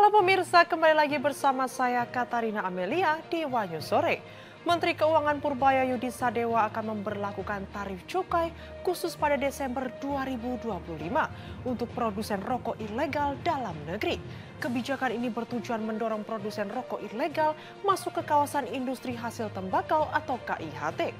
Halo pemirsa, kembali lagi bersama saya Katarina Amelia di Wanyu Sore. Menteri Keuangan Purbaya Yudi Sadewa akan memberlakukan tarif cukai khusus pada Desember 2025 untuk produsen rokok ilegal dalam negeri. Kebijakan ini bertujuan mendorong produsen rokok ilegal masuk ke kawasan industri hasil tembakau atau KIHT.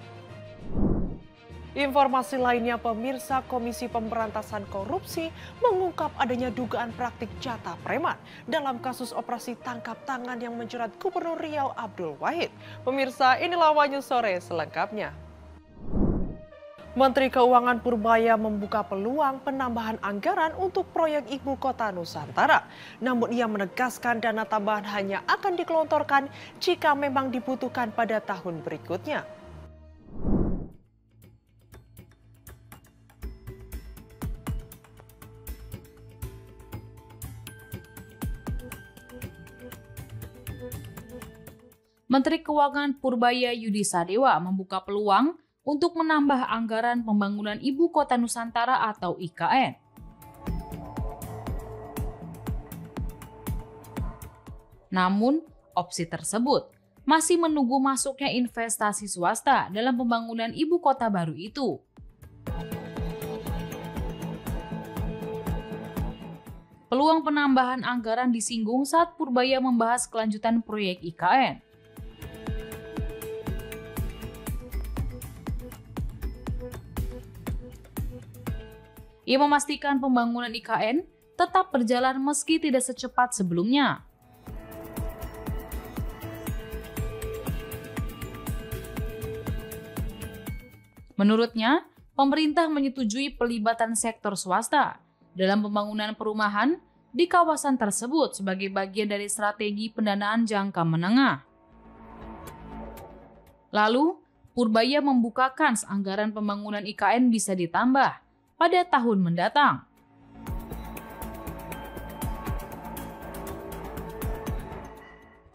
Informasi lainnya, pemirsa, Komisi Pemberantasan Korupsi mengungkap adanya dugaan praktik jatah preman dalam kasus operasi tangkap tangan yang menjerat Gubernur Riau Abdul Wahid. Pemirsa, inilah Wanyu Sore selengkapnya. Menteri Keuangan Purbaya membuka peluang penambahan anggaran untuk proyek Ibu Kota Nusantara. Namun ia menegaskan dana tambahan hanya akan digelontorkan jika memang dibutuhkan pada tahun berikutnya. Menteri Keuangan Purbaya Yudi Sadewa membuka peluang untuk menambah anggaran pembangunan Ibu Kota Nusantara atau IKN. Namun, opsi tersebut masih menunggu masuknya investasi swasta dalam pembangunan ibu kota baru itu. Peluang penambahan anggaran disinggung saat Purbaya membahas kelanjutan proyek IKN. Ia memastikan pembangunan IKN tetap berjalan meski tidak secepat sebelumnya. Menurutnya, pemerintah menyetujui pelibatan sektor swasta dalam pembangunan perumahan di kawasan tersebut sebagai bagian dari strategi pendanaan jangka menengah. Lalu, Purbaya membukakan anggaran pembangunan IKN bisa ditambah pada tahun mendatang.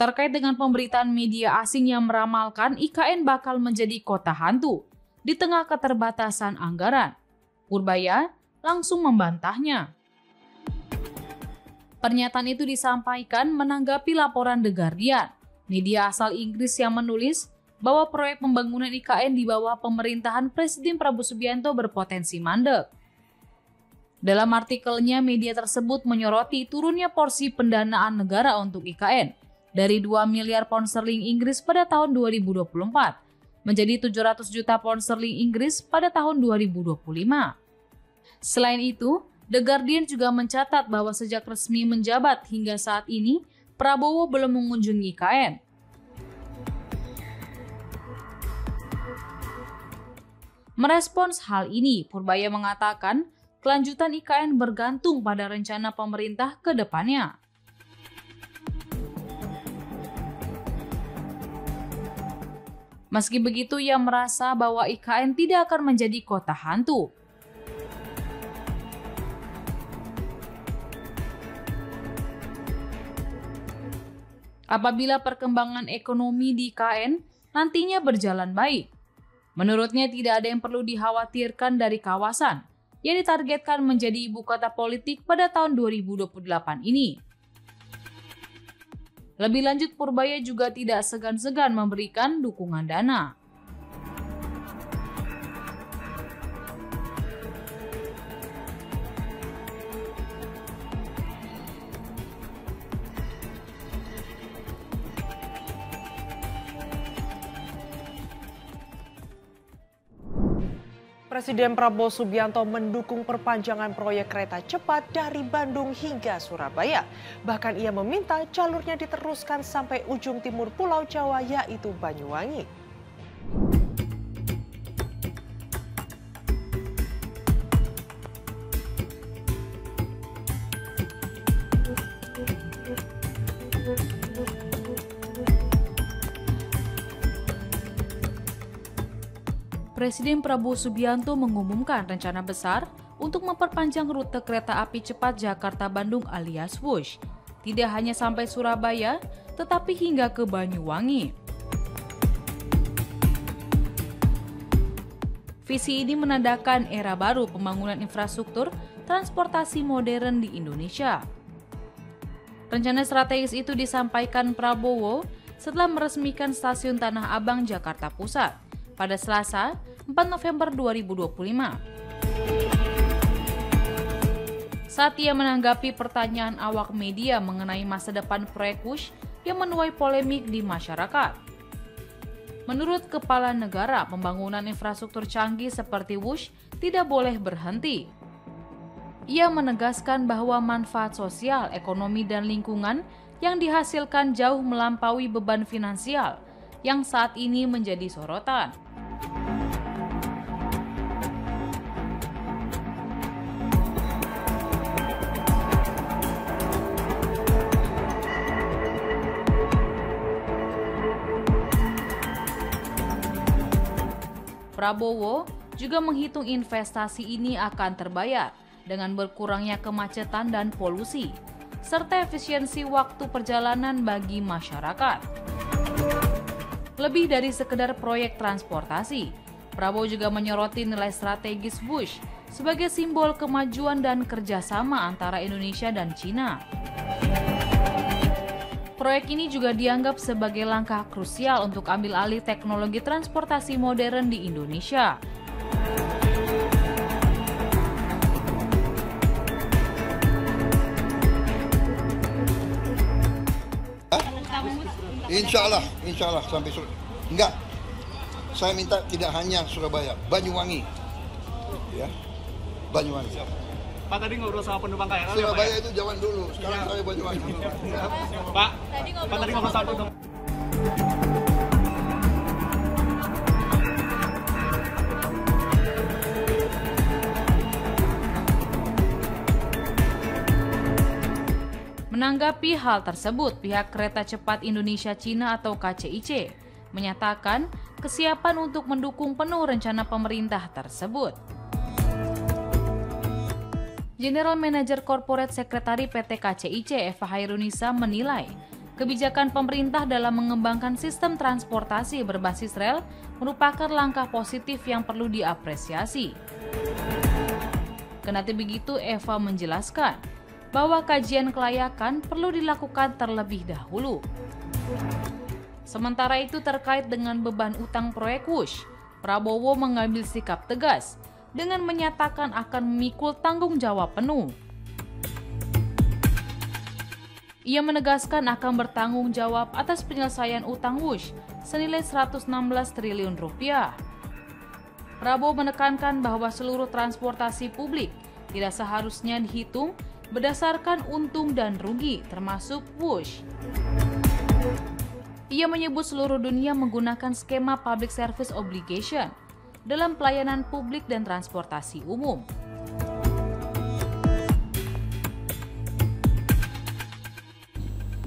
Terkait dengan pemberitaan media asing yang meramalkan IKN bakal menjadi kota hantu di tengah keterbatasan anggaran, Purbaya langsung membantahnya. Pernyataan itu disampaikan menanggapi laporan The Guardian, media asal Inggris yang menulis bahwa proyek pembangunan IKN di bawah pemerintahan Presiden Prabowo Subianto berpotensi mandek. Dalam artikelnya, media tersebut menyoroti turunnya porsi pendanaan negara untuk IKN dari 2 miliar pound sterling Inggris pada tahun 2024 menjadi 700 juta pound sterling Inggris pada tahun 2025. Selain itu, The Guardian juga mencatat bahwa sejak resmi menjabat hingga saat ini, Prabowo belum mengunjungi IKN. Merespons hal ini, Purbaya mengatakan kelanjutan IKN bergantung pada rencana pemerintah ke depannya. Meski begitu, ia merasa bahwa IKN tidak akan menjadi kota hantu. Apabila perkembangan ekonomi di IKN nantinya berjalan baik, menurutnya tidak ada yang perlu dikhawatirkan dari kawasan yang ditargetkan menjadi ibu kota politik pada tahun 2028 ini. Lebih lanjut, Purbaya juga tidak segan-segan memberikan dukungan dana. Presiden Prabowo Subianto mendukung perpanjangan proyek kereta cepat dari Bandung hingga Surabaya. Bahkan ia meminta jalurnya diteruskan sampai ujung timur Pulau Jawa, yaitu Banyuwangi. Presiden Prabowo Subianto mengumumkan rencana besar untuk memperpanjang rute kereta api cepat Jakarta-Bandung alias WUSH. Tidak hanya sampai Surabaya, tetapi hingga ke Banyuwangi. Visi ini menandakan era baru pembangunan infrastruktur transportasi modern di Indonesia. Rencana strategis itu disampaikan Prabowo setelah meresmikan Stasiun Tanah Abang, Jakarta Pusat pada Selasa, 4 November 2025. Saat ia menanggapi pertanyaan awak media mengenai masa depan proyek WUSH yang menuai polemik di masyarakat. Menurut Kepala Negara, pembangunan infrastruktur canggih seperti WUSH tidak boleh berhenti. Ia menegaskan bahwa manfaat sosial, ekonomi, dan lingkungan yang dihasilkan jauh melampaui beban finansial yang saat ini menjadi sorotan. Prabowo juga menghitung investasi ini akan terbayar dengan berkurangnya kemacetan dan polusi, serta efisiensi waktu perjalanan bagi masyarakat. Lebih dari sekedar proyek transportasi, Prabowo juga menyoroti nilai strategis WUSH sebagai simbol kemajuan dan kerjasama antara Indonesia dan Cina. Proyek ini juga dianggap sebagai langkah krusial untuk ambil alih teknologi transportasi modern di Indonesia. Insya Allah sampai enggak. Saya minta tidak hanya Surabaya, Banyuwangi, ya, Banyuwangi. Pak tadi ngobrol sama penumpang KRL. Surabaya itu zaman dulu, sekarang saya Banyuwangi. Pak tadi ngobrol sama penumpang. Menanggapi hal tersebut, pihak Kereta Cepat Indonesia Cina atau KCIC menyatakan kesiapan untuk mendukung penuh rencana pemerintah tersebut. General Manager Corporate Secretary PT KCIC Eva Hairunisa menilai kebijakan pemerintah dalam mengembangkan sistem transportasi berbasis rel merupakan langkah positif yang perlu diapresiasi. Kendati begitu, Eva menjelaskan bahwa kajian kelayakan perlu dilakukan terlebih dahulu. Sementara itu terkait dengan beban utang proyek WUSH, Prabowo mengambil sikap tegas dengan menyatakan akan memikul tanggung jawab penuh. Ia menegaskan akan bertanggung jawab atas penyelesaian utang WUSH senilai 116 triliun rupiah. Prabowo menekankan bahwa seluruh transportasi publik tidak seharusnya dihitung berdasarkan untung dan rugi, termasuk WUSH. Ia menyebut seluruh dunia menggunakan skema Public Service Obligation dalam pelayanan publik dan transportasi umum.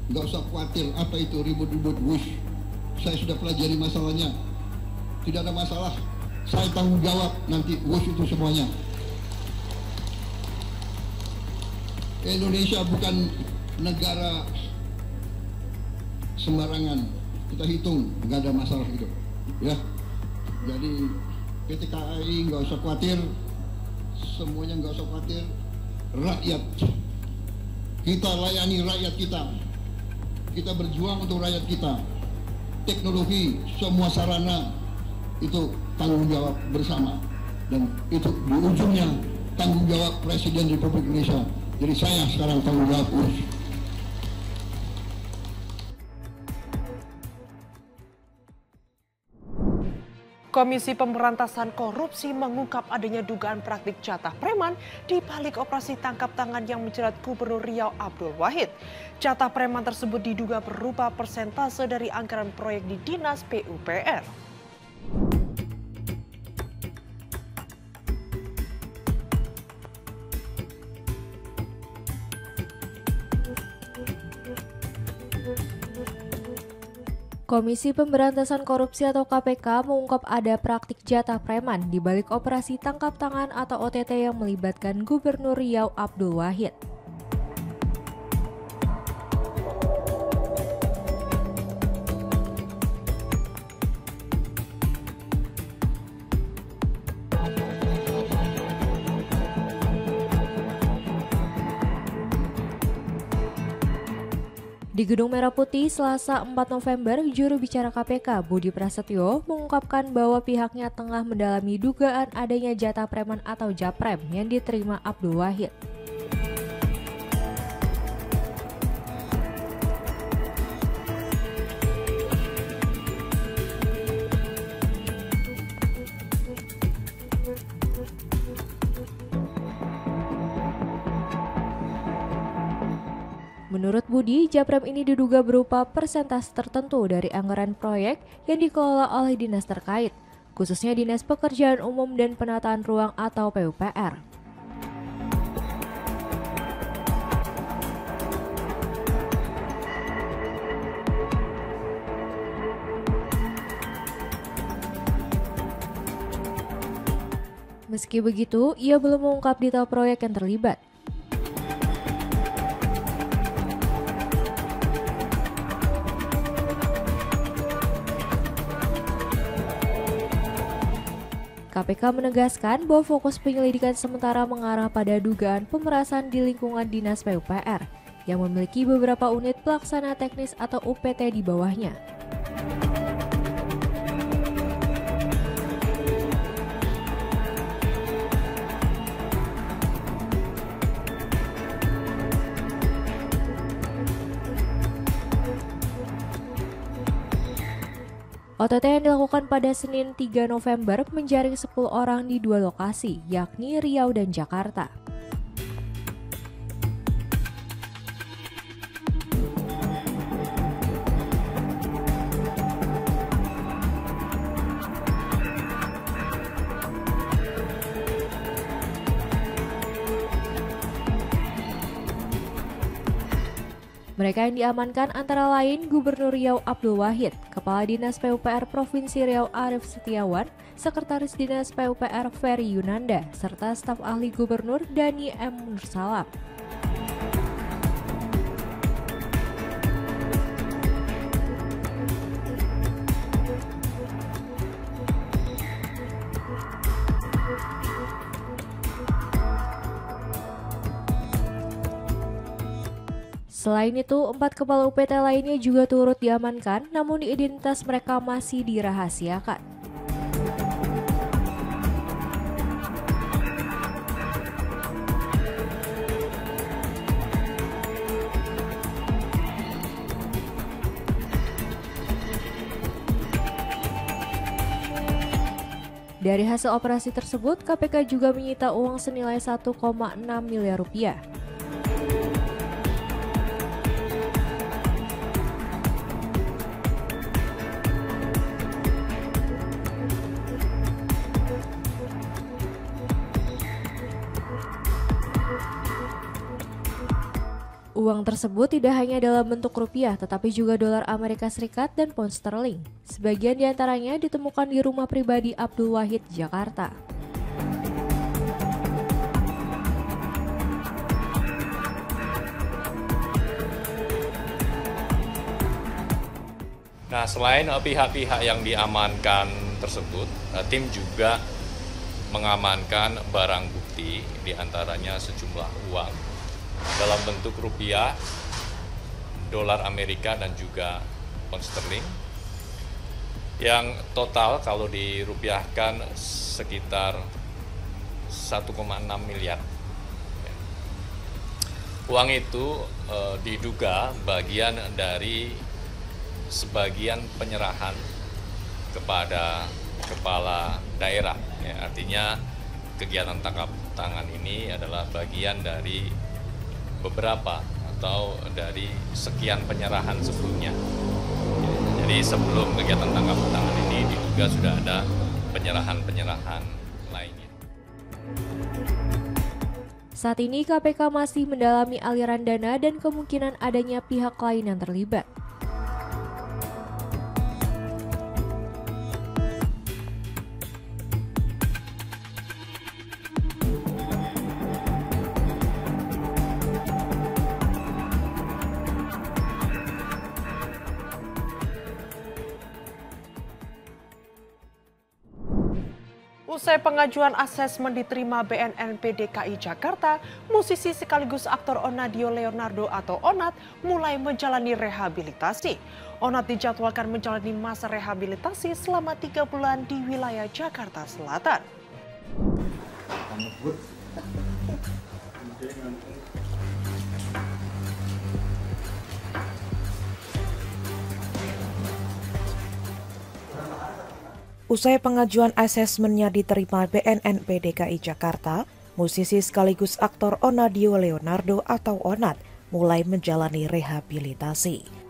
Nggak usah khawatir apa itu ribut-ribut WUSH. Saya sudah pelajari masalahnya. Tidak ada masalah. Saya tanggung jawab nanti WUSH itu semuanya. Indonesia bukan negara sembarangan. Kita hitung, nggak ada masalah itu, ya. Jadi PT KAI nggak usah khawatir, semuanya nggak usah khawatir. Rakyat, kita layani rakyat kita. Kita berjuang untuk rakyat kita. Teknologi, semua sarana itu tanggung jawab bersama, dan itu di ujungnya tanggung jawab Presiden Republik Indonesia. Jadi saya sekarang tanggung jawab WUSH. Komisi Pemberantasan Korupsi mengungkap adanya dugaan praktik jatah preman di balik operasi tangkap tangan yang menjerat Gubernur Riau Abdul Wahid. Jatah preman tersebut diduga berupa persentase dari anggaran proyek di Dinas PUPR. Komisi Pemberantasan Korupsi atau KPK mengungkap ada praktik jatah preman di balik operasi tangkap tangan atau OTT yang melibatkan Gubernur Riau Abdul Wahid. Di Gedung Merah Putih, Selasa 4 November, juru bicara KPK Budi Prasetyo mengungkapkan bahwa pihaknya tengah mendalami dugaan adanya jatah preman atau japrem yang diterima Abdul Wahid. Menurut Budi, japrem ini diduga berupa persentase tertentu dari anggaran proyek yang dikelola oleh dinas terkait, khususnya Dinas Pekerjaan Umum dan Penataan Ruang atau PUPR. Meski begitu, ia belum mengungkap detail proyek yang terlibat. KPK menegaskan bahwa fokus penyelidikan sementara mengarah pada dugaan pemerasan di lingkungan Dinas PUPR yang memiliki beberapa unit pelaksana teknis atau UPT di bawahnya. OTT yang dilakukan pada Senin 3 November menjaring 10 orang di 2 lokasi, yakni Riau dan Jakarta. Mereka yang diamankan antara lain Gubernur Riau Abdul Wahid, Kepala Dinas PUPR Provinsi Riau Arief Setiawan, Sekretaris Dinas PUPR Ferry Yunanda, serta staf ahli Gubernur Dani M. Nursalam. Selain itu, 4 kepala UPT lainnya juga turut diamankan, namun identitas mereka masih dirahasiakan. Dari hasil operasi tersebut, KPK juga menyita uang senilai 1,6 miliar rupiah. Uang tersebut tidak hanya dalam bentuk rupiah, tetapi juga dolar Amerika Serikat dan pound sterling. Sebagian diantaranya ditemukan di rumah pribadi Abdul Wahid, Jakarta. Nah, selain pihak-pihak yang diamankan tersebut, tim juga mengamankan barang bukti, diantaranya sejumlah uang dalam bentuk rupiah, dolar Amerika dan juga pound sterling yang total kalau dirupiahkan sekitar 1,6 miliar. Uang itu diduga bagian dari sebagian penyerahan kepada kepala daerah. Ya, artinya kegiatan tangkap tangan ini adalah bagian dari beberapa atau dari sekian penyerahan sebelumnya. Jadi sebelum kegiatan tangkap tangan ini diduga sudah ada penyerahan-penyerahan lainnya. Saat ini KPK masih mendalami aliran dana dan kemungkinan adanya pihak lain yang terlibat. Usai pengajuan asesmen diterima BNNP DKI Jakarta, musisi sekaligus aktor Onadio Leonardo atau Onat mulai menjalani rehabilitasi. Onat dijadwalkan menjalani masa rehabilitasi selama 3 bulan di wilayah Jakarta Selatan. Usai pengajuan asesmennya diterima BNNP DKI Jakarta, musisi sekaligus aktor Onadio Leonardo atau Onat mulai menjalani rehabilitasi.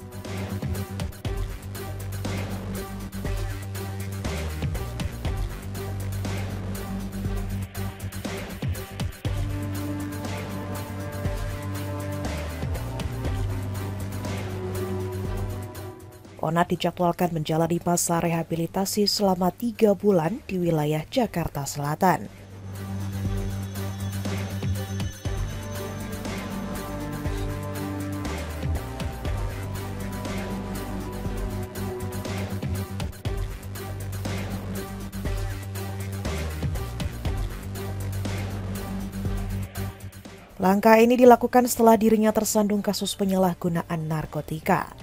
Onat dijadwalkan menjalani masa rehabilitasi selama 3 bulan di wilayah Jakarta Selatan. Langkah ini dilakukan setelah dirinya tersandung kasus penyalahgunaan narkotika.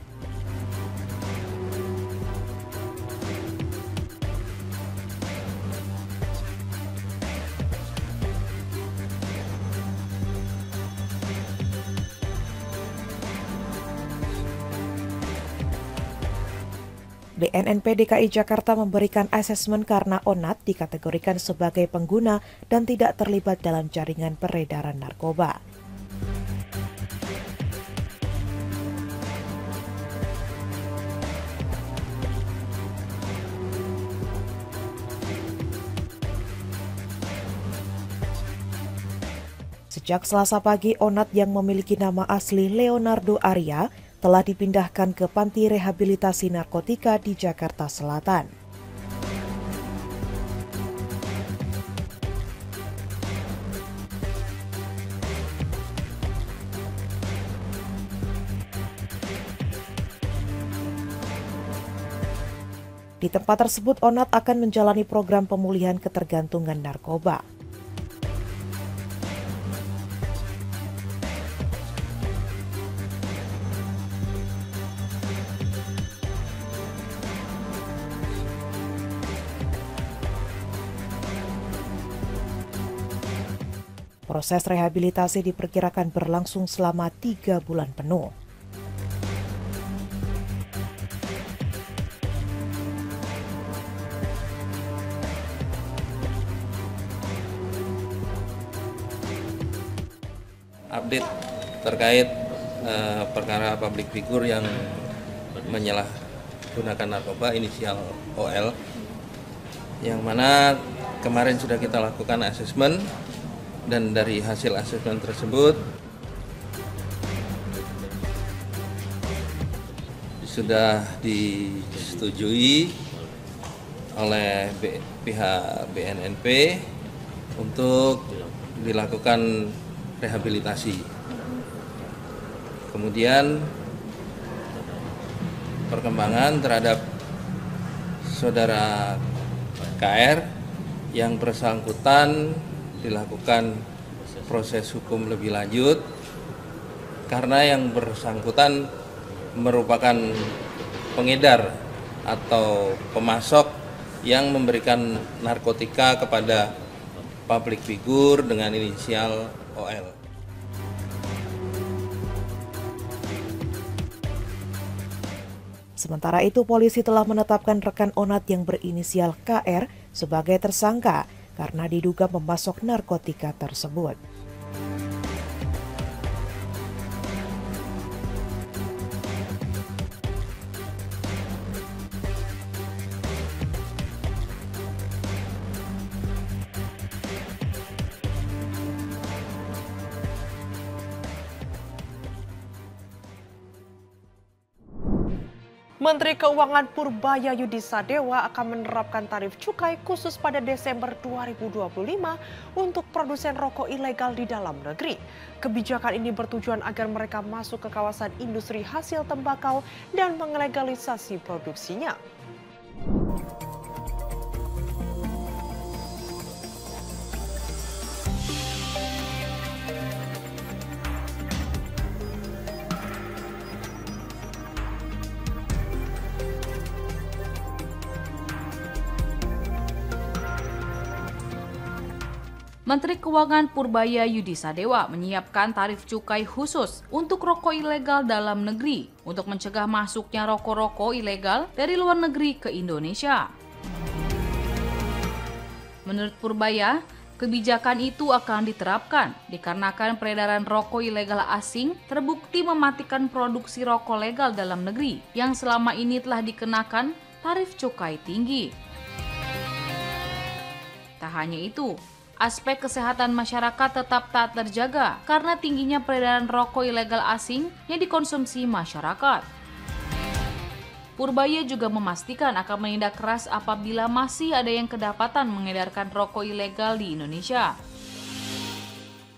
BNNP DKI Jakarta memberikan asesmen karena Onat dikategorikan sebagai pengguna dan tidak terlibat dalam jaringan peredaran narkoba. Sejak Selasa pagi, Onat yang memiliki nama asli Leonardo Arya telah dipindahkan ke Panti Rehabilitasi Narkotika di Jakarta Selatan. Di tempat tersebut, Onat akan menjalani program pemulihan ketergantungan narkoba. Proses rehabilitasi diperkirakan berlangsung selama 3 bulan penuh. Update terkait perkara public figure yang menyalahgunakan narkoba inisial OL, yang mana kemarin sudah kita lakukan asesmen. Dan dari hasil asesmen tersebut sudah disetujui oleh pihak BNNP untuk dilakukan rehabilitasi. Kemudian perkembangan terhadap saudara KR yang bersangkutan dilakukan proses hukum lebih lanjut karena yang bersangkutan merupakan pengedar atau pemasok yang memberikan narkotika kepada public figure dengan inisial OL. Sementara itu, polisi telah menetapkan rekan Onat yang berinisial KR sebagai tersangka karena diduga memasok narkotika tersebut. Menteri Keuangan Purbaya Yudi Sadewa akan menerapkan tarif cukai khusus pada Desember 2025 untuk produsen rokok ilegal di dalam negeri. Kebijakan ini bertujuan agar mereka masuk ke kawasan industri hasil tembakau dan mengelegalisasi produksinya. Menteri Keuangan Purbaya Yudi Sadewa menyiapkan tarif cukai khusus untuk rokok ilegal dalam negeri untuk mencegah masuknya rokok-rokok ilegal dari luar negeri ke Indonesia. Menurut Purbaya, kebijakan itu akan diterapkan dikarenakan peredaran rokok ilegal asing terbukti mematikan produksi rokok legal dalam negeri yang selama ini telah dikenakan tarif cukai tinggi. Tak hanya itu, aspek kesehatan masyarakat tetap tak terjaga karena tingginya peredaran rokok ilegal asing yang dikonsumsi masyarakat. Purbaya juga memastikan akan menindak keras apabila masih ada yang kedapatan mengedarkan rokok ilegal di Indonesia.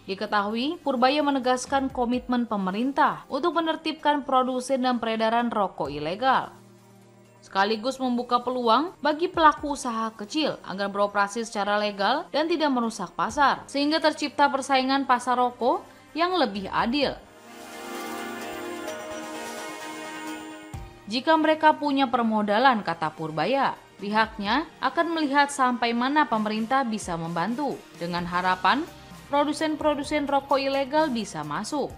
Diketahui, Purbaya menegaskan komitmen pemerintah untuk menertibkan produsen dan peredaran rokok ilegal, sekaligus membuka peluang bagi pelaku usaha kecil agar beroperasi secara legal dan tidak merusak pasar, sehingga tercipta persaingan pasar rokok yang lebih adil. Jika mereka punya permodalan, kata Purbaya, pihaknya akan melihat sampai mana pemerintah bisa membantu, dengan harapan produsen-produsen rokok ilegal bisa masuk.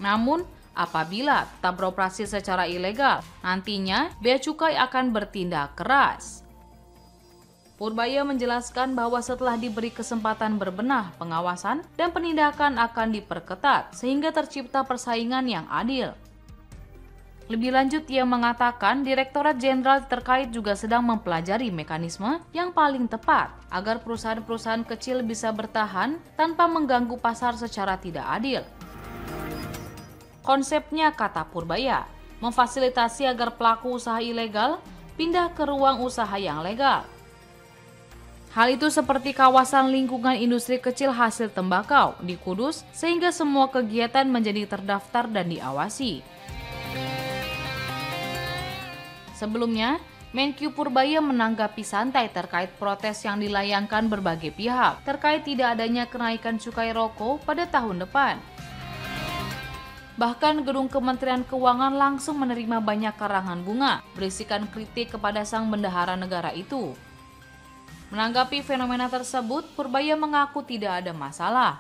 Namun, apabila tetap beroperasi secara ilegal, nantinya Bea Cukai akan bertindak keras. Purbaya menjelaskan bahwa setelah diberi kesempatan berbenah, pengawasan dan penindakan akan diperketat sehingga tercipta persaingan yang adil. Lebih lanjut, ia mengatakan Direktorat Jenderal terkait juga sedang mempelajari mekanisme yang paling tepat agar perusahaan-perusahaan kecil bisa bertahan tanpa mengganggu pasar secara tidak adil. Konsepnya, kata Purbaya, memfasilitasi agar pelaku usaha ilegal pindah ke ruang usaha yang legal. Hal itu seperti kawasan lingkungan industri kecil hasil tembakau di Kudus, sehingga semua kegiatan menjadi terdaftar dan diawasi. Sebelumnya, Menkyu Purbaya menanggapi santai terkait protes yang dilayangkan berbagai pihak terkait tidak adanya kenaikan cukai rokok pada tahun depan. Bahkan gedung Kementerian Keuangan langsung menerima banyak karangan bunga berisikan kritik kepada sang bendahara negara itu. Menanggapi fenomena tersebut, Purbaya mengaku tidak ada masalah.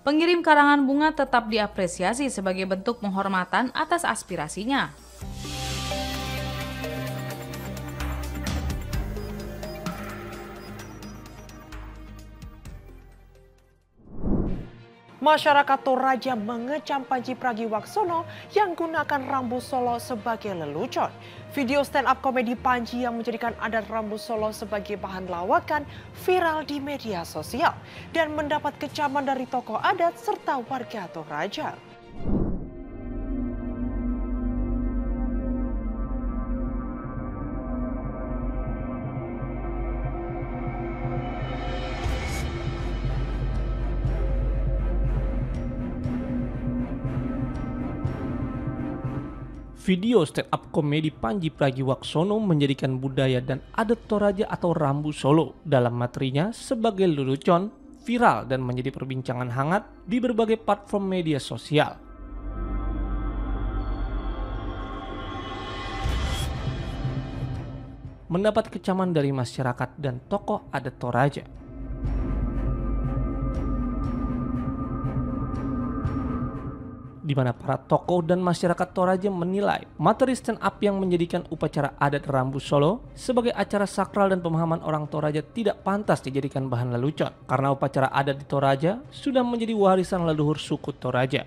Pengirim karangan bunga tetap diapresiasi sebagai bentuk penghormatan atas aspirasinya. Masyarakat Toraja mengecam Panji Pragiwaksono yang gunakan Rambu Solo sebagai lelucon. Video stand-up komedi Panji yang menjadikan adat Rambu Solo sebagai bahan lawakan viral di media sosial dan mendapat kecaman dari tokoh adat serta warga Toraja. Video stand-up komedi Panji Pragiwaksono menjadikan budaya dan adat Toraja atau Rambu Solo dalam materinya sebagai lelucon viral dan menjadi perbincangan hangat di berbagai platform media sosial. Mendapat kecaman dari masyarakat dan tokoh adat Toraja. Di mana para tokoh dan masyarakat Toraja menilai materi stand up yang menjadikan upacara adat Rambu Solo sebagai acara sakral dan pemahaman orang Toraja tidak pantas dijadikan bahan lelucon karena upacara adat di Toraja sudah menjadi warisan leluhur suku Toraja.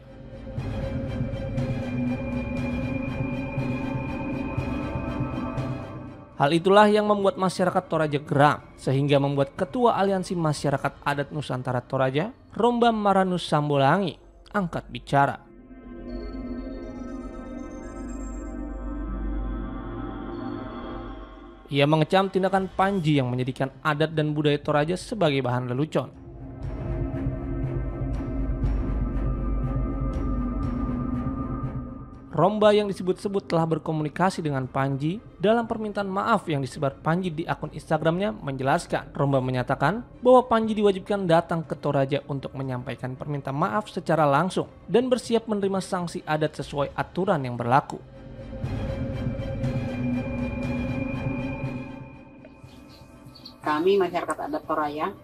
Hal itulah yang membuat masyarakat Toraja geram sehingga membuat Ketua Aliansi Masyarakat Adat Nusantara Toraja, Romba Maranus Sambolangi, angkat bicara. Ia mengecam tindakan Panji yang menjadikan adat dan budaya Toraja sebagai bahan lelucon. Romba yang disebut-sebut telah berkomunikasi dengan Panji dalam permintaan maaf yang disebar Panji di akun Instagramnya menjelaskan. Romba menyatakan bahwa Panji diwajibkan datang ke Toraja untuk menyampaikan permintaan maaf secara langsung dan bersiap menerima sanksi adat sesuai aturan yang berlaku. Kami masyarakat adat Toraja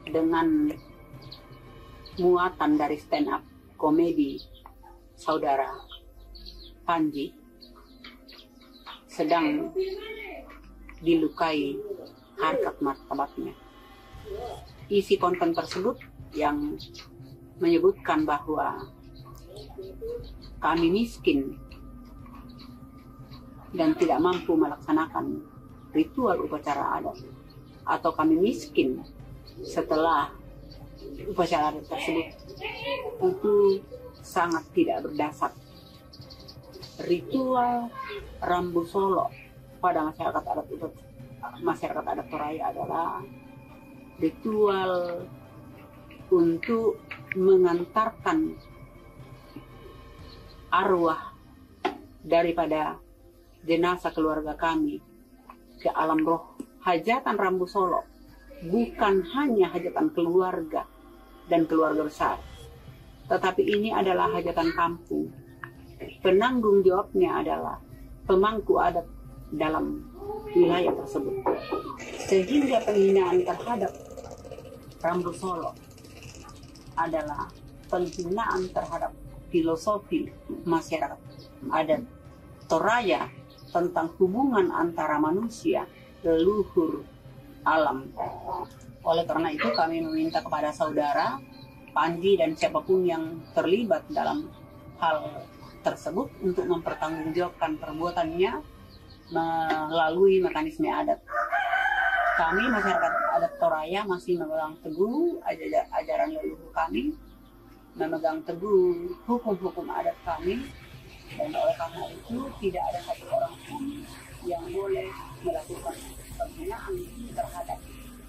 dengan muatan dari stand up komedi saudara Panji sedang dilukai harkat martabatnya. Isi konten tersebut yang menyebutkan bahwa kami miskin dan tidak mampu melaksanakan ritual upacara adat, atau kami miskin setelah upacara adat tersebut, itu sangat tidak berdasar. Ritual Rambu Solo pada masyarakat adat Toraja adalah ritual untuk mengantarkan arwah daripada jenazah keluarga kami ke alam roh. Hajatan Rambu Solo bukan hanya hajatan keluarga dan keluarga besar, tetapi ini adalah hajatan kampung. Penanggung jawabnya adalah pemangku adat dalam wilayah tersebut. Sehingga penghinaan terhadap Rambu Solo adalah penghinaan terhadap filosofi masyarakat adat Toraja tentang hubungan antara manusia, leluhur, alam. Oleh karena itu kami meminta kepada saudara Panji dan siapapun yang terlibat dalam hal tersebut untuk mempertanggungjawabkan perbuatannya melalui mekanisme adat. Kami masyarakat adat Toraja masih memegang teguh ajaran leluhur kami, memegang teguh hukum-hukum adat kami, dan oleh karena itu tidak ada satu orang pun yang boleh melakukan penghinaan terhadap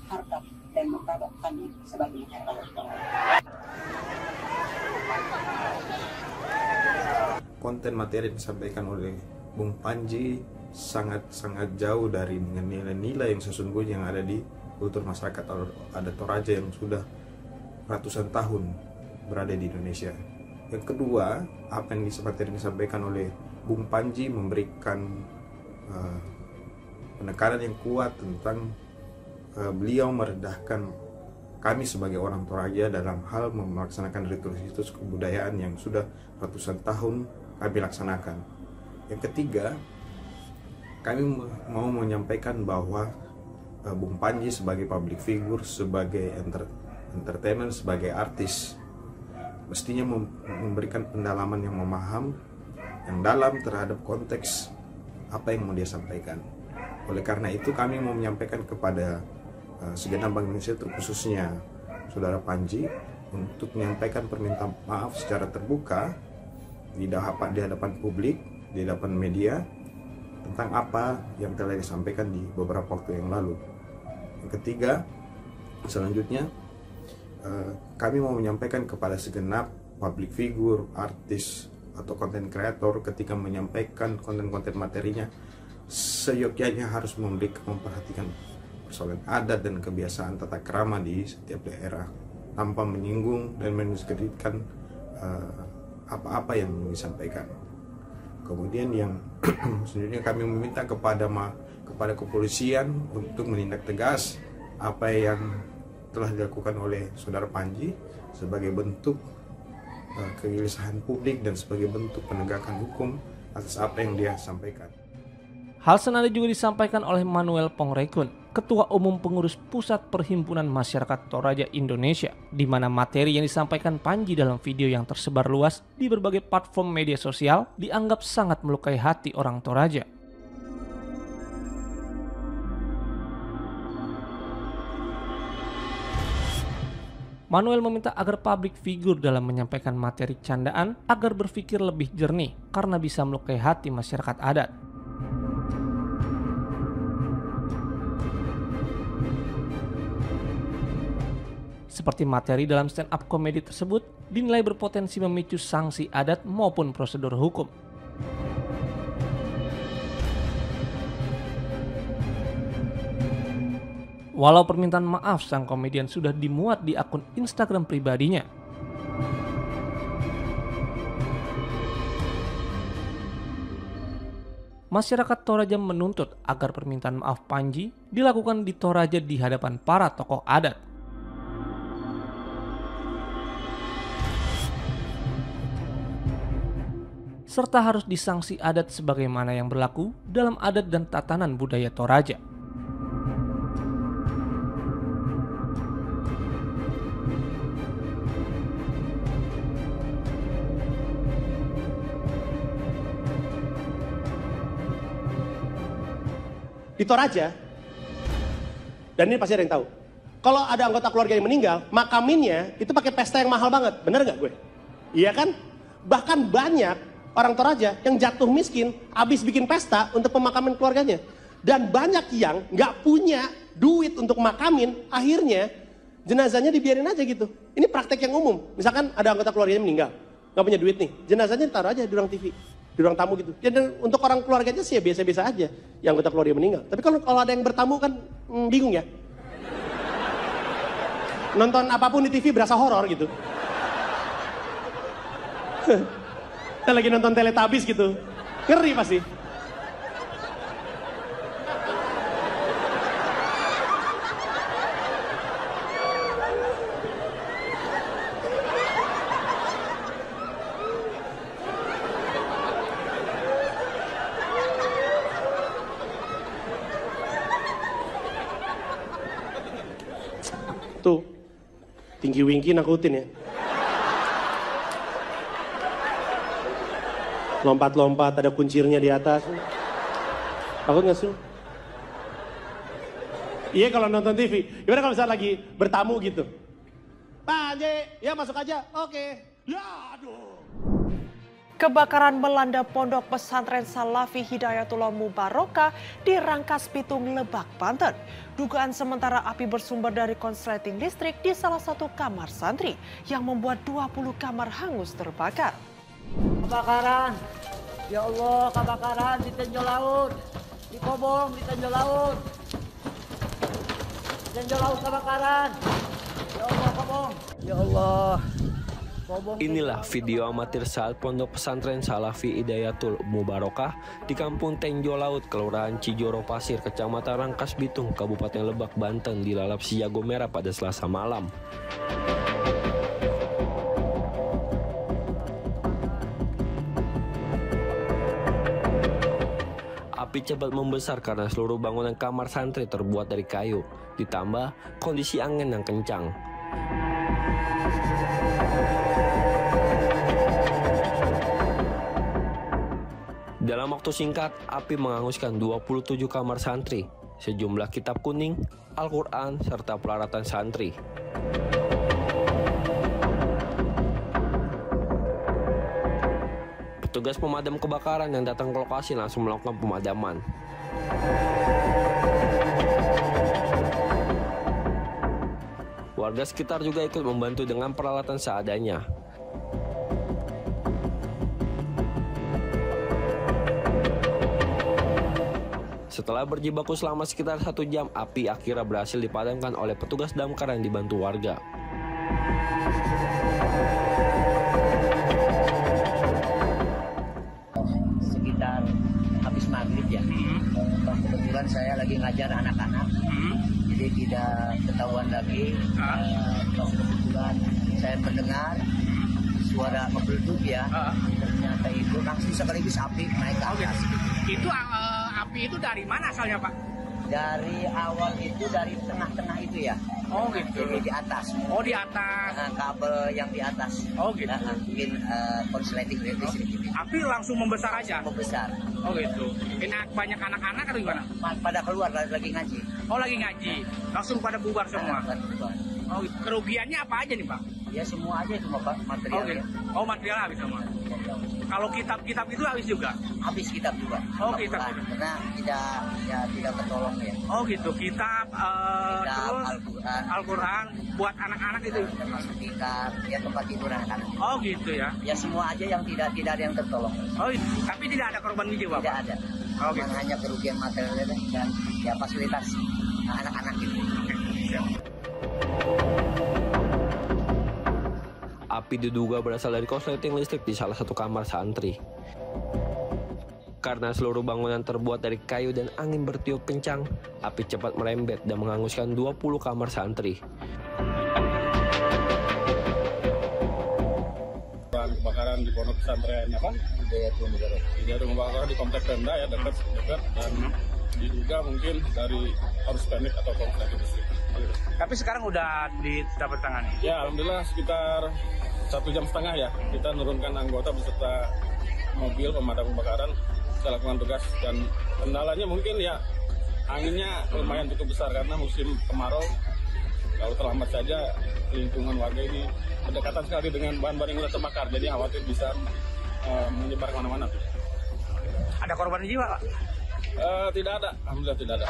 harkat dan martabat kami sebagai masyarakat adat Toraja. Konten materi yang disampaikan oleh Bung Panji sangat-sangat jauh dari nilai-nilai yang sesungguhnya yang ada di kultur masyarakat adat Toraja yang sudah ratusan tahun berada di Indonesia. Yang kedua, apa yang disampaikan oleh Bung Panji memberikan penekanan yang kuat tentang beliau merendahkan kami sebagai orang Toraja dalam hal melaksanakan ritual kebudayaan yang sudah ratusan tahun kami laksanakan. Yang ketiga, kami mau menyampaikan bahwa Bung Panji sebagai public figure, sebagai entertainment, sebagai artis, mestinya memberikan pendalaman yang memaham, yang dalam terhadap konteks apa yang mau dia sampaikan. Oleh karena itu kami mau menyampaikan kepada segenap Bank Indonesia, terkhususnya Saudara Panji, untuk menyampaikan permintaan maaf secara terbuka di hadapan publik, di hadapan media, tentang apa yang telah disampaikan di beberapa waktu yang lalu. Yang ketiga, selanjutnya kami mau menyampaikan kepada segenap public figure, artis, atau content creator ketika menyampaikan konten-konten materinya, seyogyanya harus memperhatikan persoalan adat dan kebiasaan tata krama di setiap daerah tanpa menyinggung dan mendiskreditkan apa-apa yang disampaikan. Kemudian yang selanjutnya kami meminta kepada kepolisian untuk menindak tegas apa yang telah dilakukan oleh Saudara Panji sebagai bentuk kegelisahan publik dan sebagai bentuk penegakan hukum atas apa yang dia sampaikan. Hal senada juga disampaikan oleh Manuel Pongrekun, Ketua Umum Pengurus Pusat Perhimpunan Masyarakat Toraja Indonesia, di mana materi yang disampaikan Panji dalam video yang tersebar luas di berbagai platform media sosial dianggap sangat melukai hati orang Toraja. Manuel meminta agar public figure dalam menyampaikan materi candaan agar berpikir lebih jernih karena bisa melukai hati masyarakat adat. Seperti materi dalam stand up komedi tersebut dinilai berpotensi memicu sanksi adat maupun prosedur hukum. Walau permintaan maaf sang komedian sudah dimuat di akun Instagram pribadinya, masyarakat Toraja menuntut agar permintaan maaf Panji dilakukan di Toraja di hadapan para tokoh adat. serta harus disanksi adat sebagaimana yang berlaku dalam adat dan tatanan budaya Toraja. Di Toraja, dan ini pasti ada yang tahu, kalau ada anggota keluarga yang meninggal, makaminnya itu pakai pesta yang mahal banget, bener nggak gue? Iya kan? Bahkan banyak orang Toraja yang jatuh miskin, habis bikin pesta untuk pemakaman keluarganya. Dan banyak yang nggak punya duit untuk makamin, akhirnya jenazahnya dibiarin aja gitu. Ini praktek yang umum, misalkan ada anggota keluarganya meninggal, nggak punya duit nih, jenazahnya ditaruh aja di ruang TV. Di ruang tamu gitu. Ya, dan untuk orang keluarganya sih ya biasa-biasa aja yang anggota keluarga meninggal. Tapi kalau ada yang bertamu kan bingung ya. Nonton apapun di TV berasa horor gitu. Kita lagi nonton Teletubbies gitu. Ngeri pasti. Tuh, Tinggi Winky nakutin ya. Lompat-lompat, ada kuncirnya di atas. Takut gak sih? Iya kalau nonton TV. Gimana kalau misalnya lagi bertamu gitu? Pak Anje, ya masuk aja. Oke. Ya aduh. Kebakaran melanda pondok pesantren Salafi Hidayatullah Mubarokah di Rangkas Bitung, Lebak, Banten. Dugaan sementara api bersumber dari konsleting listrik di salah satu kamar santri yang membuat 20 kamar hangus terbakar. Kebakaran, ya Allah, kebakaran di Tenjol Laut, di Kobong, di Tenjol Laut. Tenjol Laut kebakaran, ya Allah, Kobong, ya Allah. Inilah video amatir saat pondok pesantren Salafi Hidayatul Mubarokah di Kampung Tenjol Laut, Kelurahan Cijoro Pasir, Kecamatan Rangkas Bitung, Kabupaten Lebak, Banten, dilalap si jago merah pada Selasa malam. Api cepat membesar karena seluruh bangunan kamar santri terbuat dari kayu, ditambah kondisi angin yang kencang. Dalam waktu singkat, api menghanguskan 27 kamar santri, sejumlah kitab kuning, Al-Quran, serta peralatan santri. Petugas pemadam kebakaran yang datang ke lokasi langsung melakukan pemadaman. Warga sekitar juga ikut membantu dengan peralatan seadanya. Setelah berjibaku selama sekitar 1 jam, api akhirnya berhasil dipadamkan oleh petugas damkar yang dibantu warga. Sekitar habis maghrib ya, kebetulan saya lagi ngajar anak-anak, jadi tidak ketahuan lagi. Pas kebetulan saya mendengar suara meletup ya, ternyata itu langsung sekaligus api naik ke atas. Itu api itu dari mana asalnya, Pak? Dari awal itu dari tengah-tengah itu ya. Oh gitu. Jadi di atas. Oh di atas. Kabel yang di atas. Oh gitu. Mungkin konsleting listrik. Api langsung membesar aja? Membesar. Oh gitu. Ini banyak anak-anak atau gimana? Pada keluar lagi ngaji. Oh lagi ngaji. Langsung pada bubar semua? Bubar. Oh kerugiannya apa aja nih Pak? Ya semua aja itu materialnya. Oh material habis semua. Kalau kitab-kitab itu habis juga? Habis kitab juga. Oh kitab. Karena tidak tertolong ya. Oh gitu, kitab terus Al-Quran buat anak-anak itu. Termasuk kitab, ya tempat tidur anak-anak. Oh gitu ya. Ya semua aja yang tidak ada yang tertolong. Oh tapi tidak ada korban jiwa? Tidak ada. Oh gitu. Hanya kerugian material dan ya fasilitas anak-anak itu. Api diduga berasal dari konsleting listrik di salah satu kamar santri. Karena seluruh bangunan terbuat dari kayu dan angin bertiup kencang, api cepat merembet dan menghanguskan 20 kamar santri. Kebakaran kebakaran di pondok pesantren Hidayatul Mubarakah di komplek Pemda ya, dekat dan diduga mungkin dari arus pendek atau korsleting listrik. Tapi sekarang udah dapat tangani? Ya, alhamdulillah sekitar 1,5 jam ya kita menurunkan anggota beserta mobil pemadam kebakaran, kita lakukan tugas, dan kendalanya mungkin ya anginnya lumayan cukup besar karena musim kemarau. Kalau terlambat saja lingkungan warga ini berdekatan sekali dengan bahan-bahan yang sudah terbakar, jadi khawatir bisa menyebar kemana-mana. Ada korban jiwa, Pak? Tidak ada, alhamdulillah tidak ada.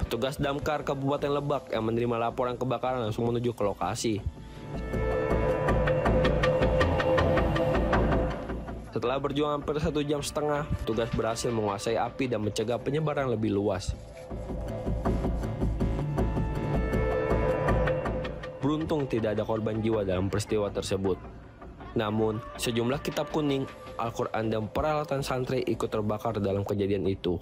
Petugas damkar Kabupaten Lebak yang menerima laporan kebakaran langsung menuju ke lokasi. Setelah berjuang hampir 1,5 jam, petugas berhasil menguasai api dan mencegah penyebaran lebih luas. Beruntung tidak ada korban jiwa dalam peristiwa tersebut. Namun, sejumlah kitab kuning, Al-Quran, dan peralatan santri ikut terbakar dalam kejadian itu.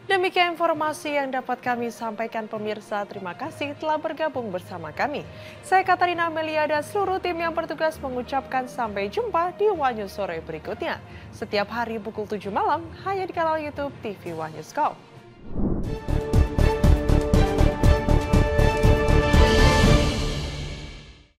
Demikian informasi yang dapat kami sampaikan pemirsa. Terima kasih telah bergabung bersama kami. Saya Katarina Amelia dan seluruh tim yang bertugas mengucapkan sampai jumpa di Wahyu Sore berikutnya. Setiap hari pukul 7 malam hanya di kanal YouTube TV Wahyu Skop.